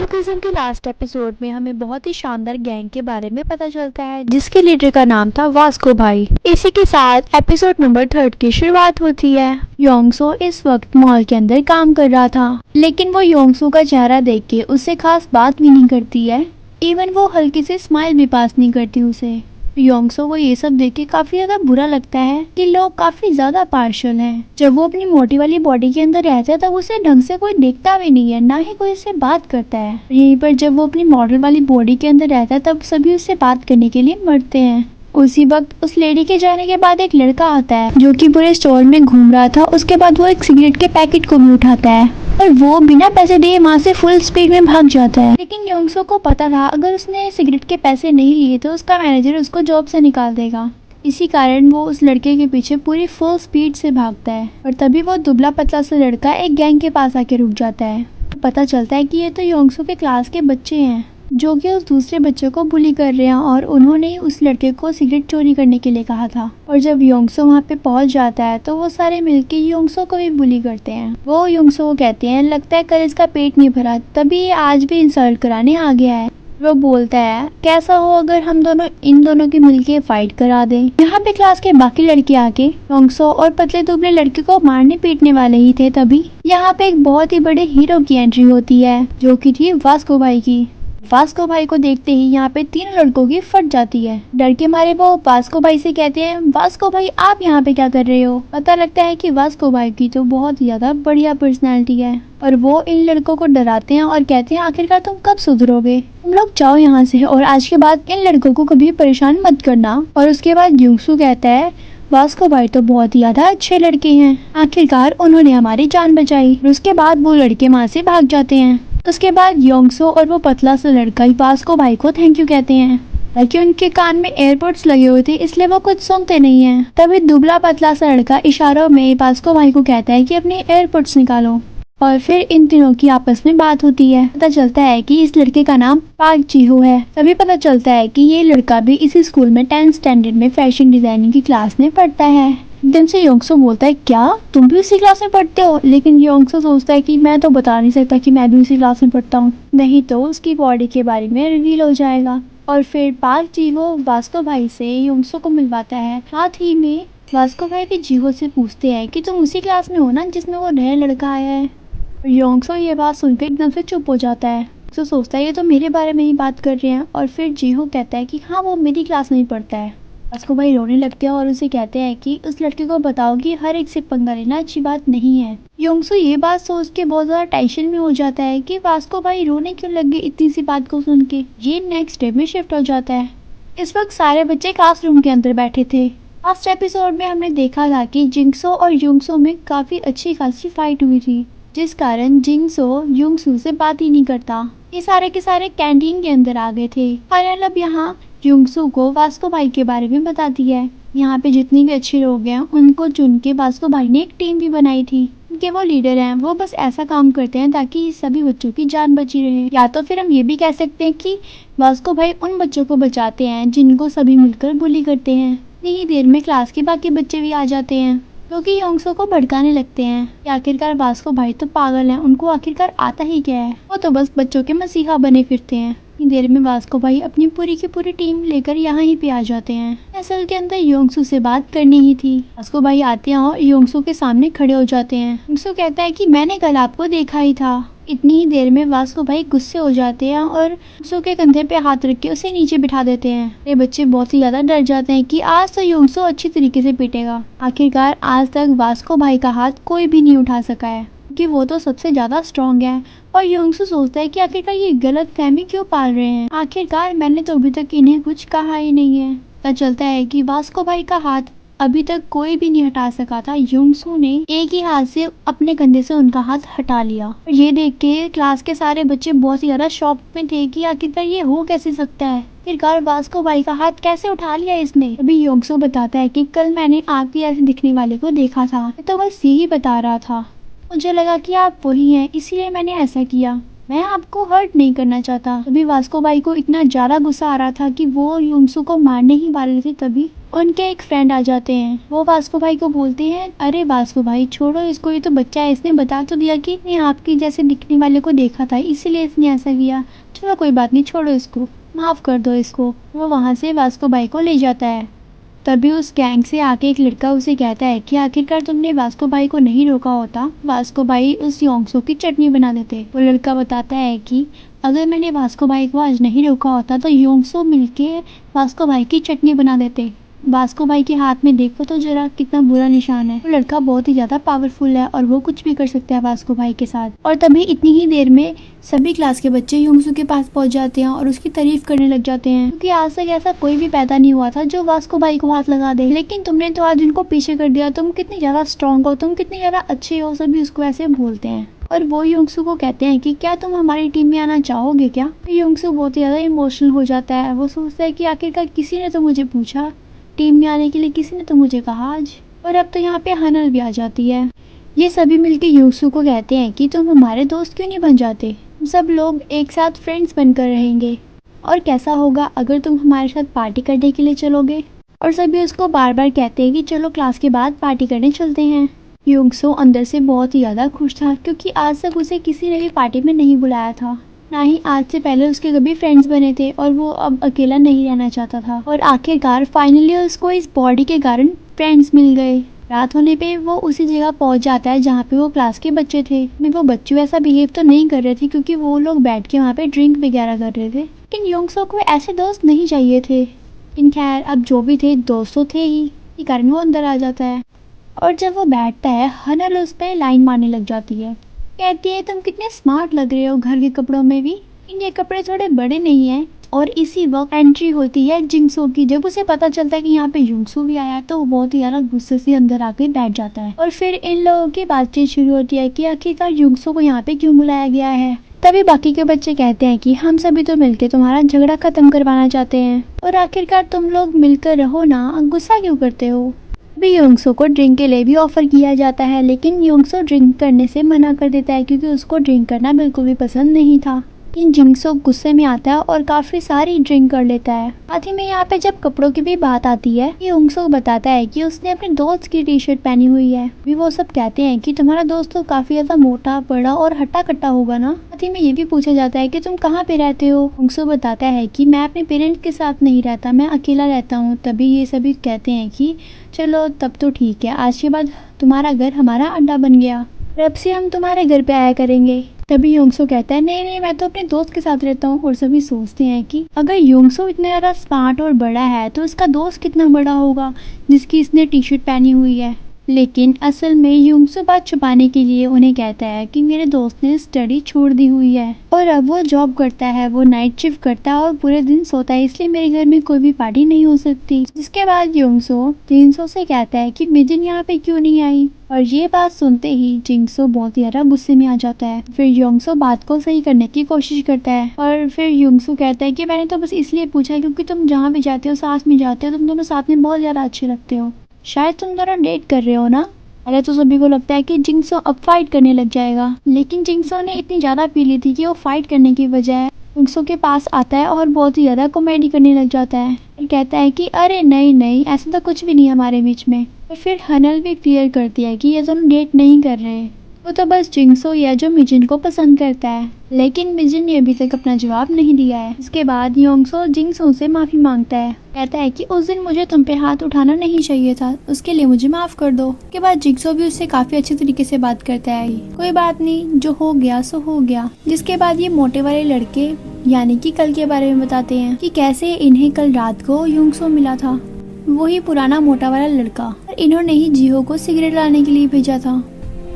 Season के last episode में हमें बहुत ही शानदार गैंग के बारे में पता चलता है जिसके लीडर का नाम था वास्को भाई। इसी के साथ एपिसोड नंबर 3 की शुरुआत होती है। योंगसो इस वक्त मॉल के अंदर काम कर रहा था, लेकिन वो योंगसो का चेहरा देख के उससे खास बात भी नहीं करती है। इवन वो हल्की से स्माइल भी पास नहीं करती उसे। योंगसो को ये सब देख के काफी ज्यादा बुरा लगता है कि लोग काफी ज्यादा पार्शल हैं। जब वो अपनी मोटी वाली बॉडी के अंदर रहता है तब उसे ढंग से कोई देखता भी नहीं है, ना ही कोई उससे बात करता है। यहीं पर जब वो अपनी मॉडल वाली बॉडी के अंदर रहता है तब सभी उससे बात करने के लिए मरते हैं। उसी वक्त उस लेडी के जाने के बाद एक लड़का आता है जो कि पूरे स्टोर में घूम रहा था। उसके बाद वो एक सिगरेट के पैकेट को भी उठाता है और वो बिना पैसे दिए वहाँ से फुल स्पीड में भाग जाता है। लेकिन योंगसो को पता था अगर उसने सिगरेट के पैसे नहीं लिए तो उसका मैनेजर उसको जॉब से निकाल देगा। इसी कारण वो उस लड़के के पीछे पूरी फुल स्पीड से भागता है और तभी वो दुबला पतला सा लड़का एक गैंग के पास आके रुक जाता है। पता चलता है कि ये तो योंगसो के क्लास के बच्चे हैं जो कि उस दूसरे बच्चे को बुली कर रहे हैं और उन्होंने ही उस लड़के को सिगरेट चोरी करने के लिए कहा था। और जब योंगसो वहाँ पे पहुँच जाता है तो वो सारे मिलके योंगसो को भी बुली करते हैं। वो योंगसो को कहते हैं लगता है कल इसका पेट नहीं भरा तभी ये आज भी इंसल्ट कराने आ गया है। वो बोलता है कैसा हो अगर हम दोनों इन दोनों की मिलके फाइट करा दें। यहाँ पे क्लास के बाकी लड़के आके योंगसो और पतले दुबले लड़के को मारने पीटने वाले ही थे। तभी यहाँ पे एक बहुत ही बड़े हीरो की एंट्री होती है जो कि थी वास्को भाई की। वास्को भाई को देखते ही यहाँ पे तीन लड़कों की फट जाती है। डर के मारे वो वास्को भाई से कहते हैं वास्को भाई आप यहाँ पे क्या कर रहे हो। पता लगता है कि वास्को भाई की तो बहुत ज्यादा बढ़िया पर्सनालिटी है और वो इन लड़कों को डराते हैं और कहते हैं आखिरकार तुम कब सुधरोगे, तुम लोग जाओ यहाँ से और आज के बाद इन लड़कों को कभी परेशान मत करना। और उसके बाद योंगसो कहता है वास्को भाई तो बहुत ही ज्यादा अच्छे लड़के हैं, आखिरकार उन्होंने हमारी जान बचाई। और उसके बाद वो लड़के वहाँ से भाग जाते हैं। उसके बाद योंगसो और वो पतला सा लड़का वास्को भाई को थैंक यू कहते हैं। ताकि उनके कान में एयरपोर्ट्स लगे हुए थे इसलिए वो कुछ सुनते नहीं हैं। तभी दुबला पतला सा लड़का इशारों में वास्को भाई को कहता है कि अपने एयरपोर्ट्स निकालो और फिर इन तीनों की आपस में बात होती है। पता चलता है कि इस लड़के का नाम पार्क जीहो है। तभी पता चलता है कि ये लड़का भी इसी स्कूल में 10th स्टैंडर्ड में फैशन डिजाइनिंग की क्लास में पढ़ता है। एकदम से योंगसो बोलता है क्या तुम भी उसी क्लास में पढ़ते हो। लेकिन योंगसो सोचता है कि मैं तो बता नहीं सकता कि मैं भी उसी क्लास में पढ़ता हूँ, नहीं तो उसकी बॉडी के बारे में रिवील हो जाएगा। और फिर पार्क जीहो वास्को भाई से योंगसो को मिलवाता है। साथ ही में वास्को भाई भी जीहो से पूछते हैं कि तुम उसी क्लास में हो ना जिसमें वो नया लड़का आया है। योंगसो ये बात सुनकर एकदम से चुप हो जाता है। तो सोचता है ये तो मेरे बारे में ही बात कर रहे हैं। और फिर जीहो कहता है कि हाँ वो मेरी क्लास में ही पढ़ता है। वास्को भाई रोने लगते हैं और उसे कहते हैं कि उस लड़के को बताओ कि हर एक से पंगा लेना अच्छी बात नहीं है। योंगसो ये बात सोच के बहुत ज्यादा टेंशन में हो जाता है कि वास्को भाई रोने क्यों लग गए इतनी सी बात को सुन के। ये नेक्स्ट डे में शिफ्ट हो जाता है। इस वक्त सारे बच्चे क्लासरूम के अंदर बैठे थे। लास्ट एपिसोड में हमने देखा था कि जिंगसो और योंगसो में काफी अच्छी खासी फाइट हुई थी जिस कारण जिंगसो योंगसो से बात ही नहीं करता। ये सारे के सारे कैंटीन के अंदर आ गए थे। फाइनल अब यहाँ योंगसो को वास्को भाई के बारे में बताती है। यहाँ पे जितने भी अच्छे लोग हैं उनको चुन के वास्को भाई ने एक टीम भी बनाई थी। उनके वो लीडर हैं, वो बस ऐसा काम करते हैं ताकि सभी बच्चों की जान बची रहे। या तो फिर हम ये भी कह सकते हैं कि वास्को भाई उन बच्चों को बचाते हैं जिनको सभी मिलकर बुली करते हैं। इतनी ही देर में क्लास के बाकी बच्चे भी आ जाते हैं क्योंकि योंगसो को भड़काने लगते हैं कि आखिरकार वास्को भाई तो पागल हैं, उनको आखिरकार आता ही क्या है, वो तो बस बच्चों के मसीहा बने फिरते हैं। इतनी देर में वास्को भाई अपनी पूरी की पूरी टीम लेकर यहाँ ही पे आ जाते हैं। असल के अंदर योंगसो से बात करनी ही थी। वास्को भाई आते हैं और योंगसो के सामने खड़े हो जाते हैं। योंगसो कहता है कि मैंने कल आपको देखा ही था। इतनी ही देर में वास्को भाई गुस्से हो जाते हैं और योंगसो के कंधे पे हाथ रख के उसे नीचे बिठा देते हैं। ये बच्चे बहुत ही ज्यादा डर जाते हैं कि आज तो योंगसो अच्छी तरीके से पीटेगा। आखिरकार आज तक वास्को भाई का हाथ कोई भी नहीं उठा सका है कि वो तो सबसे ज्यादा स्ट्रॉन्ग है। और योंगसो सोचता है कि आखिरकार ये गलत फहमी क्यों पाल रहे हैं, आखिरकार मैंने तो अभी तक इन्हें कुछ कहा ही नहीं है। पता चलता है कि वास्को भाई का हाथ अभी तक कोई भी नहीं हटा सका था। योंगसो ने एक ही हाथ से अपने कंधे से उनका हाथ हटा लिया। और ये देख के क्लास के सारे बच्चे बहुत ही ज्यादा शॉक में थे कि आखिरकार ये हो कैसे सकता है, आखिरकार वास्को भाई का हाथ कैसे उठा लिया इसने। अभी योंगसो बताता है कि कल मैंने आपके ऐसे दिखने वाले को देखा था, तो बस यही बता रहा था, मुझे लगा कि आप वही हैं इसीलिए मैंने ऐसा किया। मैं आपको हर्ट नहीं करना चाहता। तभी वास्को भाई को इतना ज्यादा गुस्सा आ रहा था कि वो युंगसू को मारने ही वाले थे। तभी उनके एक फ्रेंड आ जाते हैं। वो वास्को भाई को बोलते हैं, अरे वास्को भाई छोड़ो इसको, ये तो बच्चा है, इसने बता तो दिया कि इसने आपकी जैसे दिखने वाले को देखा था, इसीलिए इसने ऐसा किया। चलो कोई बात नहीं, छोड़ो इसको, माफ कर दो इसको। वो वहाँ से वास्को भाई को ले जाता है। तभी उस गैंग से आके एक लड़का उसे कहता है कि आखिरकार तुमने वास्को भाई को नहीं रोका होता, वास्को भाई उस योंगसो की चटनी बना देते। वो लड़का बताता है कि अगर मैंने वास्को भाई को आज नहीं रोका होता तो योंगसो मिलके वास्को भाई की चटनी बना देते। वास्को भाई के हाथ में देखो तो जरा कितना बुरा निशान है। वो लड़का बहुत ही ज्यादा पावरफुल है और वो कुछ भी कर सकता है वास्को भाई के साथ। और तभी इतनी ही देर में सभी क्लास के बच्चे युंगसू के पास पहुंच जाते हैं और उसकी तारीफ करने लग जाते हैं, क्योंकि आज तक ऐसा कोई भी पैदा नहीं हुआ था जो वास्को भाई को हाथ लगा दे। लेकिन तुमने तो आज उनको पीछे कर दिया, तुम कितनी ज्यादा स्ट्रांग हो, तुम कितनी ज्यादा अच्छे हो, सभी उसको ऐसे बोलते हैं। और वो युंगसू को कहते हैं कि क्या तुम हमारी टीम में आना चाहोगे क्या। युंगसू बहुत ही ज्यादा इमोशनल हो जाता है। वो सोचता है कि आखिरकार किसी ने तो मुझे पूछा, टीम में आने के लिए किसी ने तो मुझे कहा आज। और अब तो यहाँ पे हनल भी आ जाती है। ये सभी मिलके युंगसू को कहते हैं कि तुम हमारे दोस्त क्यों नहीं बन जाते, सब लोग एक साथ फ्रेंड्स बनकर रहेंगे। और कैसा होगा अगर तुम हमारे साथ पार्टी करने के लिए चलोगे। और सभी उसको बार बार कहते हैं कि चलो क्लास के बाद पार्टी करने चलते हैं। युंगसू अंदर से बहुत ही ज़्यादा खुश था, क्योंकि आज तक उसे किसी ने भी पार्टी में नहीं बुलाया था, ना ही आज से पहले उसके कभी फ्रेंड्स बने थे। और वो अब अकेला नहीं रहना चाहता था। और आखिरकार फाइनली उसको इस बॉडी के कारण फ्रेंड्स मिल गए। रात होने पे वो उसी जगह पहुंच जाता है जहाँ पे वो क्लास के बच्चे थे। में वो बच्चों ऐसा बिहेव तो नहीं कर रहे थे, क्योंकि वो लोग बैठ के वहाँ पे ड्रिंक वगैरह कर रहे थे। लेकिन युंगसू को ऐसे दोस्त नहीं चाहिए थे। इन खैर अब जो भी थे, दोस्त तो थे ही, इसी कारण वो अंदर आ जाता है। और जब वो बैठता है, हनल उस पर लाइन मारने लग जाती है। कहती है तुम कितने स्मार्ट लग रहे हो घर के कपड़ों में भी, ये कपड़े थोड़े बड़े नहीं हैं। और इसी वक्त एंट्री होती है जिंगसू की। जब उसे पता चलता है कि यहाँ पे युंगसू भी आया है तो वो बहुत ही ज्यादा गुस्से से अंदर आके बैठ जाता है। और फिर इन लोगों की बातचीत शुरू होती है कि आखिरकार युंगसू को यहाँ पे क्यों बुलाया गया है। तभी बाकी के बच्चे कहते हैं कि हम सभी तो मिलकर तुम्हारा झगड़ा खत्म करवाना चाहते हैं, और आखिरकार तुम लोग मिलकर रहो ना, गुस्सा क्यों करते हो। भी युंगसू को ड्रिंक के लिए भी ऑफर किया जाता है, लेकिन युंगसू ड्रिंक करने से मना कर देता है, क्योंकि उसको ड्रिंक करना बिल्कुल भी पसंद नहीं था। लेकिन जिंगसू गुस्से में आता है और काफी सारी ड्रिंक कर लेता है। साथ ही में यहाँ पे जब कपड़ों की भी बात आती है, युंगसू बताता है कि उसने अपने दोस्त की टी शर्ट पहनी हुई है। भी वो सब कहते हैं कि तुम्हारा दोस्त तो काफी ज्यादा मोटा, बड़ा और हट्टा कट्टा होगा ना। साथ ही में ये भी पूछा जाता है कि तुम कहाँ पे रहते हो। युंगसू बताता है कि मैं अपने पेरेंट्स के साथ नहीं रहता, मैं अकेला रहता हूँ। तभी ये सभी कहते हैं कि चलो तब तो ठीक है, आज के बाद तुम्हारा घर हमारा अड्डा बन गया, अब से हम तुम्हारे घर पे आया करेंगे। तभी युंगसू कहता है नहीं नहीं, मैं तो अपने दोस्त के साथ रहता हूँ। और सभी सोचते हैं कि अगर युंगसू इतना ज़्यादा स्मार्ट और बड़ा है तो उसका दोस्त कितना बड़ा होगा जिसकी इसने टी शर्ट पहनी हुई है। लेकिन असल में युंगसू बात छुपाने के लिए उन्हें कहता है कि मेरे दोस्त ने स्टडी छोड़ दी हुई है और अब वो जॉब करता है, वो नाइट शिफ्ट करता है और पूरे दिन सोता है, इसलिए मेरे घर में कोई भी पार्टी नहीं हो सकती। जिसके बाद युंगसू जिंगसू से कहता है कि मिजिन यहाँ पे क्यों नहीं आई। और ये बात सुनते ही जिंगसू बहुत ही ज्यादा गुस्से में आ जाता है। फिर युंगसू बात को सही करने की कोशिश करता है और फिर युंगसू कहता है कि मैंने तो बस इसलिए पूछा क्योंकि तुम जहाँ भी जाते हो साथ में जाते हो, तुम दोनों साथ में बहुत ज्यादा अच्छे लगते हो, शायद तुम दोनों डेट कर रहे हो ना। पहले तो सभी को लगता है कि जिंगसू अब फाइट करने लग जाएगा, लेकिन जिंगसू ने इतनी ज्यादा पी ली थी कि वो फाइट करने की बजाय जिंगसू के पास आता है और बहुत ही ज्यादा कॉमेडी करने लग जाता है। और कहता है कि अरे नहीं नहीं, ऐसा तो कुछ भी नहीं हमारे बीच में। और फिर हनल भी क्लियर करती है कि ये दोनों डेट नहीं कर रहे, वो तो बस जिंगसू या जो मिजिन को पसंद करता है। लेकिन मिजिन ने अभी तक अपना जवाब नहीं दिया है। इसके बाद युंगसू जिंगसू से माफी मांगता है, कहता है कि उस दिन मुझे तुम पे हाथ उठाना नहीं चाहिए था, उसके लिए मुझे माफ कर दो। उसके बाद जिंगसू भी उससे काफी अच्छे तरीके से बात करता है, कोई बात नहीं, जो हो गया सो हो गया। जिसके बाद ये मोटे वाले लड़के यानी कि कल के बारे में बताते हैं कि कैसे इन्हें कल रात को युंगसू मिला था, वही पुराना मोटा वाला लड़का, और इन्होंने ही जिहो को सिगरेट लाने के लिए भेजा था।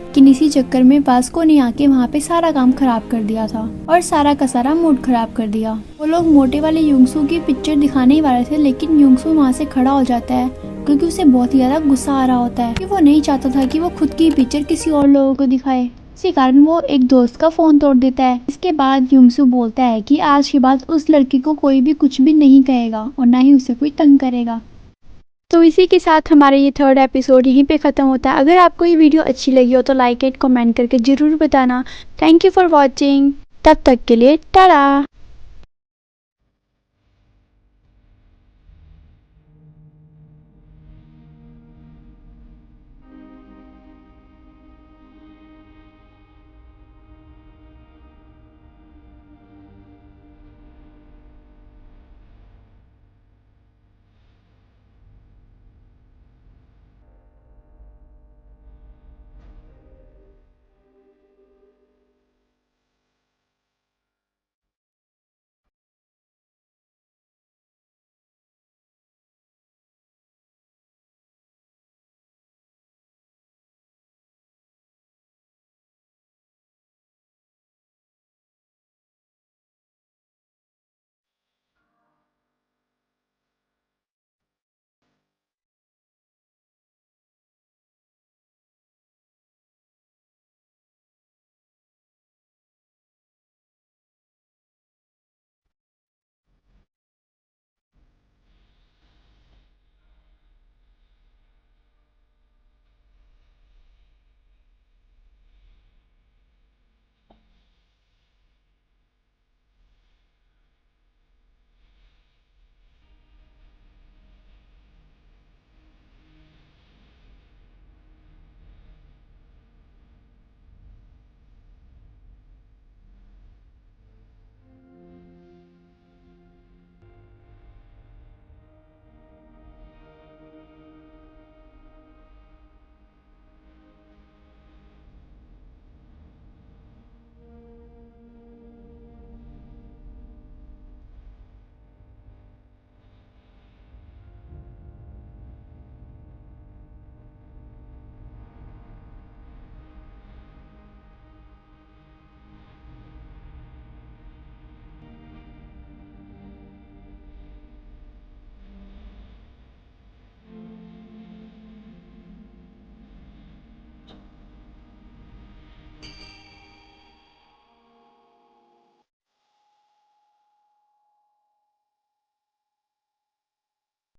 लेकिन इसी चक्कर में वास्को ने आके वहाँ पे सारा काम खराब कर दिया था और सारा का सारा मूड खराब कर दिया। वो लोग मोटे वाले युंगसू की पिक्चर दिखाने ही वाले थे, लेकिन युंगसू वहाँ से खड़ा हो जाता है क्योंकि उसे बहुत ही ज्यादा गुस्सा आ रहा होता है कि वो नहीं चाहता था कि वो खुद की पिक्चर किसी और लोगों को दिखाए। इसी कारण वो एक दोस्त का फोन तोड़ देता है। इसके बाद युंगसू बोलता है कि आज के बाद उस लड़की को कोई भी कुछ भी नहीं कहेगा और ना ही उसे कोई तंग करेगा। तो इसी के साथ हमारा ये थर्ड एपिसोड यहीं पे ख़त्म होता है। अगर आपको ये वीडियो अच्छी लगी हो तो लाइक एंड कमेंट करके ज़रूर बताना। Thank you for watching. तब तक के लिए टाटा।